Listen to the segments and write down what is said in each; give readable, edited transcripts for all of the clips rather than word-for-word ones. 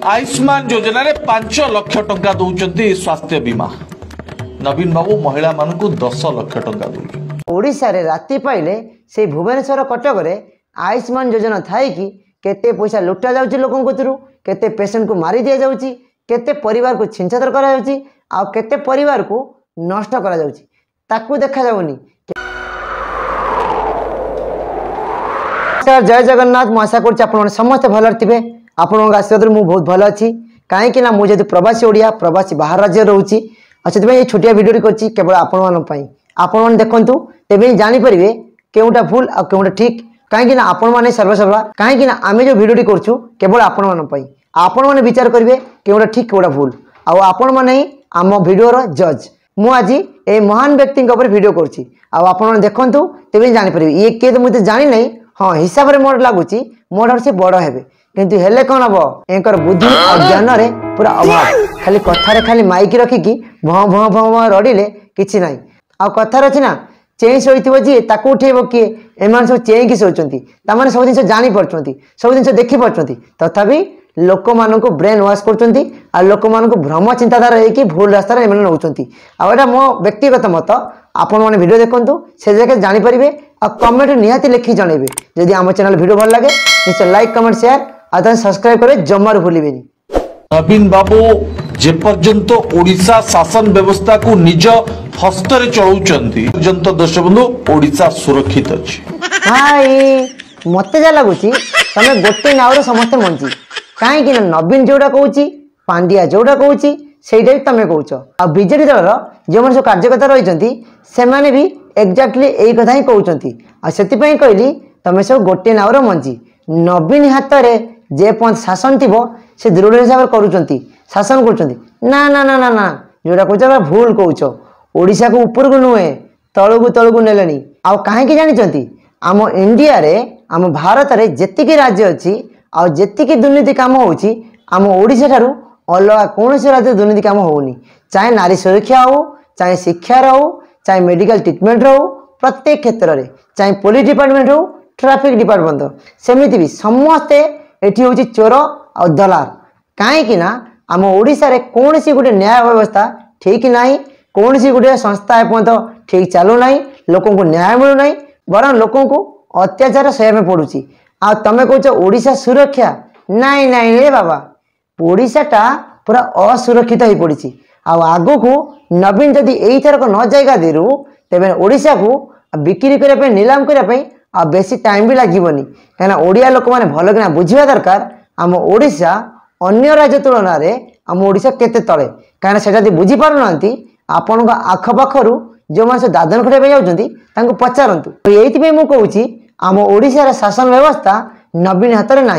आयुष्मान योजना रे 5 लाख टंका दौरान स्वास्थ्य बीमा नवीन बाबू महिला मानू 10 लाख टंका दौरान ओडिशा रे राति पाइले से भुवनेश्वर कटक रे आयुष्मान योजना थाई कि केते पैसा लुटा जाउची लोकन कतरू केते पेशेंट को मारी दिया जाउची केते परिवार को छिंछतर करा जाउची आ केते परिवार को नष्ट करा जाउची ताकू देखा जाउनी। जय जगन्नाथ मु आशा कर आप समस्त भल थे आपण आशीर्वाद मुझे बहुत भल अच्छी कहीं मुझे प्रवासी ओडिया प्रवासी बाहर राज्य रोचे और से छोटिया भिडियो कर केवल आपण देखु तेज जानीपर केउटा भूल आ केउटा ठीक कहीं आपण मैंने सर्वसर्वा कहीं आम जो भिडियो करूँ केवल आपण मैंने विचार करेंगे केउटा ठीक केउटा भूल आपण मैंने आम भिडियोर जज मु आज ए महान व्यक्ति भिडियो करुँच देखु तेज जानीपर ये किए तो मुझे जानी नहीं हाँ हिसाब से मोर लगुच मोर से बड़ हे किंतु हेले कौन हम एंकर बुद्धि और ज्ञान रे पूरा अभाव खाली कथारे खाली माइक रखिकी भँ भँ भँ भँ रड़िले किसी ना आ कथार अच्छी ना चेई शोथो जी ताकू उठेब किए एम सब चेईकी शोचती सब जिन जापार सब जिन देखिपार तथापि लोक मान ब्रेन वाश कर लोक मान भ्रम चिंताधारा होगी भूल रास्तार एम नौकरी आटा मो व्यक्तिगत मत आपण मैंने भिडियो देखु से जगह जानीपर आ कमेंट निहाती लिखी जनइबे जदि आम चैनल भिडियो भल लगे निश्चय लाइक कमेंट शेयर आ सब्सक्राइब करे जमार भूलिबेनी। नवीन बाबू जे पर्यंत ओडिशा शासन व्यवस्था को निज हस्तरे चलाउचंती पर्यंत दर्शक बंधु ओडिशा सुरक्षित अछि। हाय मते जा लागुची तमे गोटे नावर समस्त मंची कहीं नवीन जोड़ा कहूँ पांड्या जोड़ा कहूँ सेटा भी तुम कौच आ बीजेडी दल जो सब कार्यकर्ता रही से भी एक्जाक्टली यही कथा ही कहते से कहली तुम सब गोटे नावर मंजी नवीन हाथ में जे पर्यंत शासन थी से दृढ़ हिसाब से शासन कर ना ना ना ना ना जोड़ा कौच भूल कौच ओडिशा को ऊपर को नुहे तलू नेले आ कहीं जानी आम इंडिया रे आम भारत में जी राज्य अच्छी आ जी दुर्नीति कम होम ओडिशा ठारू अलग कौन से राज्य दुर्नीति कम होनी चाहे नारी सुरक्षा हो चाहे शिक्षार हो चाहे मेडिकल ट्रिटमेंट हो प्रत्येक क्षेत्र में चाहे पुलिस डिपार्टमेंट हो ट्रैफिक डिपार्टमेंट हो सेमती भी समस्ते एटी हूँ चोर और दलाल कहीं आम ओडिशा रे कौन सी गोटे न्याय व्यवस्था ठीक ना कौन सी गोटे संस्था एपर्यंत ठीक चलू ना लोक न्याय मिलूना बर लोक अत्याचार सहया पड़ुची आ तमें कौच ओडिशा सुरक्षा नाई नाई रे बाबा ओडिशाटा पूरा असुरक्षित हो पड़ी आग को नवीन जदि यही थरक न जाएगा देरु तेरे ओडिशा को बिक्री करने नीलाम करने बेसी टाइम भी लगभग कहीं ओडिया लोक मैंने भल कि बुझा दरकार आम ओडिशा अन्य राज्य तुलन में आम ओडिशा केते तले कहीं से बुझीपार ना आपण आखपाखर जो मैंने दादन खड़े जाऊँ पचारतु ये मुझे आम ओडिशा शासन व्यवस्था नवीन हाथ में ना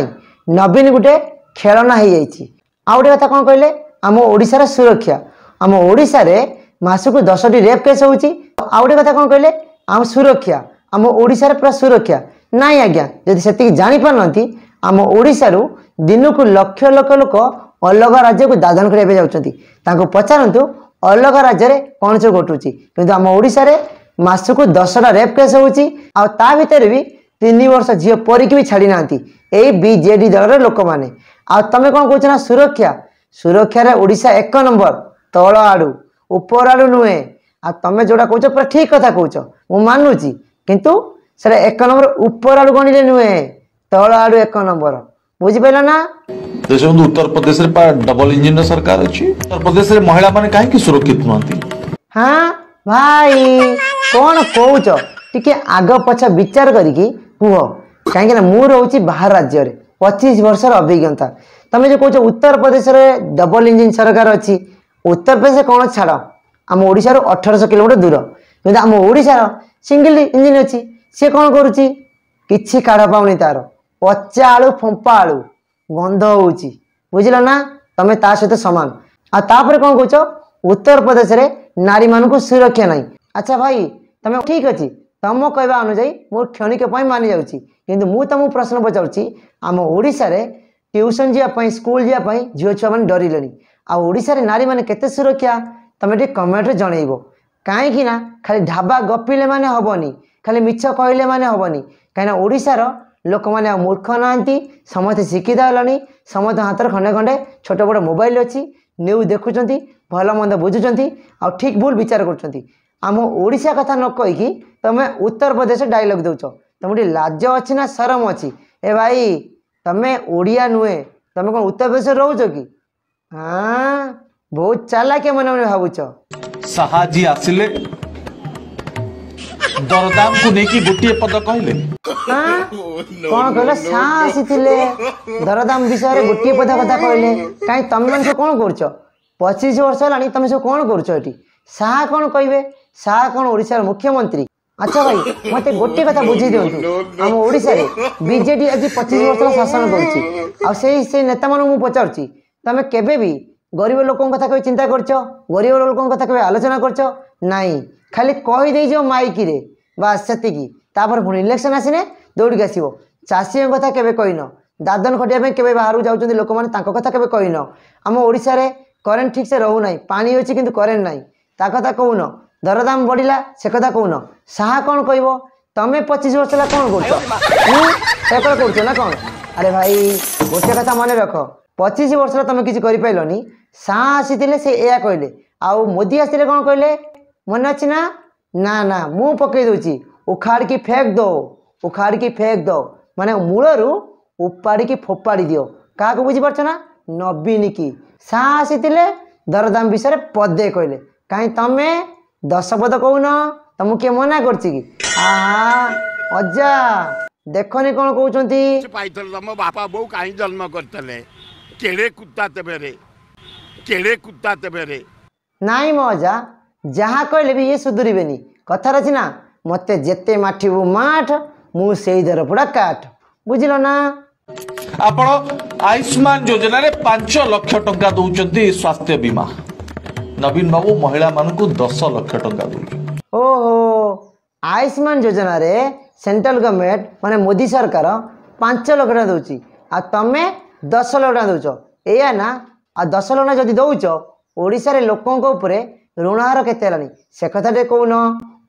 नवीन गोटे खेलना हो जाए आ गए कथा कौन कहले आम ओडिशार सुरक्षा आम ओडिशा रे मासक 10टी रेप केस होची आ गए कथा कौन कहले आम सुरक्षा आम ओडिशार पूरा सुरक्षा नाई आज्ञा जदि से जानी पारती आम ओडिशारू दिन को लक्ष लक्ष लोक अलग राज्य को दादन करने जाऊँ पचारतु अलग राज्य में कौन सब घटुची कि आम ओडिशा रे मासक 10टा रेप केस होची आ ता भितर भी 3 वर्ष झील परी भी छाड़ी ना यही बीजेडी दल लोक मैंने आ तमें कौन कौच ना सुरक्षा सुरक्षा रे ओडिशा 1 नंबर तल आड़ू ऊपर आड़ू नुहे आ तमें जोड़ा कौच पूरा ठीक कथा कौच मु मानुची किंतु से 1 नंबर ऊपर आड़ू गणिले नुहे तल आड़ू 1 नंबर बुझिपार ना। देखो उत्तर प्रदेश रे डबल इंजिन सरकार अच्छी उत्तर प्रदेश रे महिला माने काहे सुरक्षित नहती। हाँ भाई कौन कौच टिके आग पछा विचार करिकी कुह कहीं मु रोची बाहर राज्य में 25 वर्षर अभिज्ञता तमें जो कौच उत्तर प्रदेश में डबल इंजिन सरकार अच्छी उत्तर प्रदेश कौन छाड़ आम ओडिशा 1800 किलोमीटर दूर कि आम ओडिशा सिंगल इंजिन अच्छी सी कौन करुच्ची किसी काढ़ पाऊनी तार पचा आलू फंपा आलू गंध होची बुझल ना तमें ता सहित सामान आपर कौन कौच उत्तर प्रदेश में नारी मान को सुरक्षा नहीं। अच्छा भाई तमें ठीक अच्छी तुम कहवा अनुजाई मोर क्षणिक मानि जाऊँगी किंतु मु तुमको प्रश्न पचारूँ आम ओडिशा रे ट्यूशन जावाई स्कूल जावाई झील छुआ मैंने डरिले आ ओडिशा रे नारी मैंने केते सुरक्षा तुम टे कमेंट जनइब कहीं खाली ढाबा गपिले माने हबनी खाली मिछ कहले माने हबनी कहीं ओडिशार लोक मैंने मूर्ख नाहांती समस्ते शिक्षित होलानी समस्त हाथ खंडे खंडे छोट बड़ मोबाइल अच्छी न्यूज देखुंट भल मंद बुझुंट आ ठीक भूल विचार कर आम ओडिशा कथा न कहीकि तुम उत्तर प्रदेश डायलॉग दौच तुम लाज अच्छी ना शरम अच्छी ए भाई तमें ओडिया नुहे तुम कौन उत्तर प्रदेश रोच कि हाँ बहुत चालाक मन मन भावुच साहाजी आसिले दरदाम को लेकिन गोटे पद कहले कौन कहले सा आसी दरदाम विषय गोटे पद कथा कहले कहीं तुम मैंने सब कौन कर 25 वर्ष है तुम सब कौन कर साहा कौन कहे साहा कौन ओडिशार मुख्यमंत्री अच्छा भाई मत गोटे कथा बुझे दिंतु आम ओडिशा रे बीजेडी आज 25 वर्ष शासन कर नेता मान पचार तुम केबे भी गरीब लोकों कथा कभी चिंता करछ गरीब लोकों कथा कभी आलोचना करछ नाई खाली कहीदे जो माइक रे बास सेतिकी तापर पुणी इलेक्शन आसिने दौड़ के आसो चाषी कथा केबे कहीन दादन खटिया केबे बाहर जाऊँ लोक मैंने कथा केबे कहीन आम ओडिशा रे करेन्ट ठीक से रहूना पानी अच्छी किंतु करेन्ट नाई ता कथा कहून दरदाम बढ़ला से कथा कहून साहा कौन कह तमें 25 वर्ष है कौन कर ना कौन अरे भाई गोटे कथा मन रख 25 वर्ष तुम किसी कर साहा आसी से या कहले आउ मोदी आसते कौन कहले मन अच्छी ना ना ना मु पकई दूची उखाड़ की फेंक दो उखाड़ की फेंक दो माने मूलर उपाड़ी की फोपाड़ी दियो क्या बुझीपार ना नवीन की साहा आसी दरदाम विषय पदे कहले कहीं तमें 10 पद कहून तुमको किए मना कर अजा देखनी कौन कहते तुम बापा बो कहीं जन्म करते केड़े कुत्ता तेरे केड़े कुत्ता तेरे नाई मो अजा जहाँ कहले भी ये सुधुरबेनी कथार अच्छी ना मत जेते माठिबू माठ मु से दर पुड़ा काठ बुझल ना आपण आयुष्मान योजना रे 5 लाख टंका दौरान स्वास्थ्य बीमा नवीन बाबू महिला मानू 10 लाख टंका दौरान ओहो आयुष्मान योजना रे सेंट्रल गवर्नमेंट माने मोदी सरकार 5 लाख टका दौची आ तमे 10 लाख टका दौच एया ना आ 10 लाख जदि दौच ओडिशा रे लोकों उपरे ऋण हार केते हेलानी से कथा टे कहून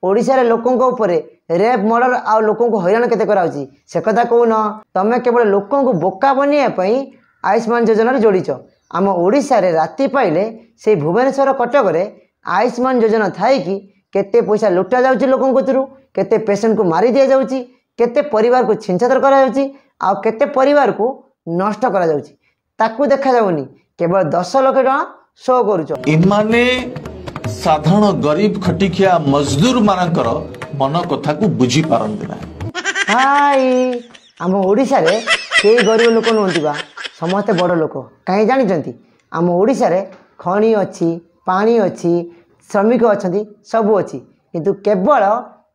ओडिशा रे लोकों उपरे रेप मर्डर आ लोकों को हैरान केते कराउची से कथा कहून तमे केवल लोकों को बोका बनिया पई आयुष्मान योजना रे जोड़ीच आम ओडिशा रे राति पाइले से भुवनेश्वर कटक रे आयुष्मान योजना थाई कि केते पैसा लुटा जाउची लोकों कतरू केते पेशेंट को मारी दिया जाउची केते परिवार को छिंछतर करा जाउची आ केते परिवार को नष्ट करा जाउची ताकू देखा जाउनी केवल 10 लाख टका शो करूच इमाने साधारण गरीब खटिखिया मजदूर मानकर मन कथा को बुझी पारंती ना हाई आम ओडिशा रे केही गरीब लोक नुहंती समस्ते बड़ लोक कहीं जानी आम ओडिशा रे खଣି अच्छी पानी अच्छी श्रमिक अच्छा सब अच्छी किंतु केवल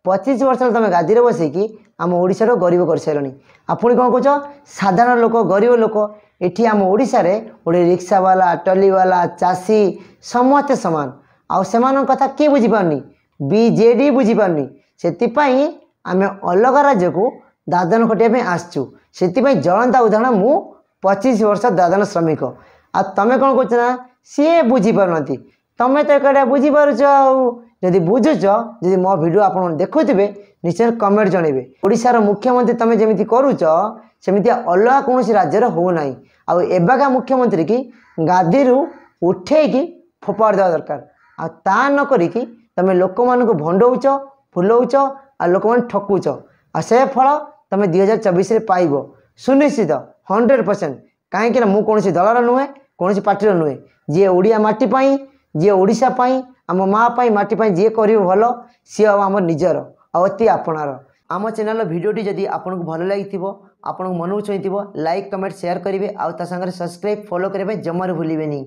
25 वर्ष तुम गादी में बसैकी आम ओडिशा गरीब कर सारे आपड़ी कौन कह साधारण लोक गरीब लोक ये आम ओडिशा रे गोटे रिक्शा वाला टली वाला चाषी समस्ते सामान आउ से कथा किए बुझीपारनी बीजेडी बुझीपारनी से आम अलग राज्य को दादन खटिया आसचु से जलंता उदाहरण मु 25 वर्ष दादन श्रमिक आ तमें कौन कह ना सी बुझीपार तमें तो एक बुझीपार जदि बुझुच जदि मो वीडियो आप देखुवे निश्चय कमेंट जनइबे ओडिशार मुख्यमंत्री तमें जमी करुच सेमती अलग कौन राज्यर होना आएका मुख्यमंत्री की गादी उठे फोपाड़ देवा दरकार आ न करिकी तमें लोक मान भंडौच फुलौच आ लोक मैंने ठकुच आ से फल तुम 2024 पाइब सुनिश्चित 100% कहीं मु कौन दलर नुहे कौन पार्टी नुहे जी ओडिया माटी जी ओडिशा आम माँ माटी जी कर भल सी आम निजर अति आपणार आम चैनल भिडियोटी जदि आपको भल लगी आपन मन छुई लाइक कमेंट शेयर करेंगे आउ ता संगे सब्सक्राइब फॉलो करने जमार भूलें।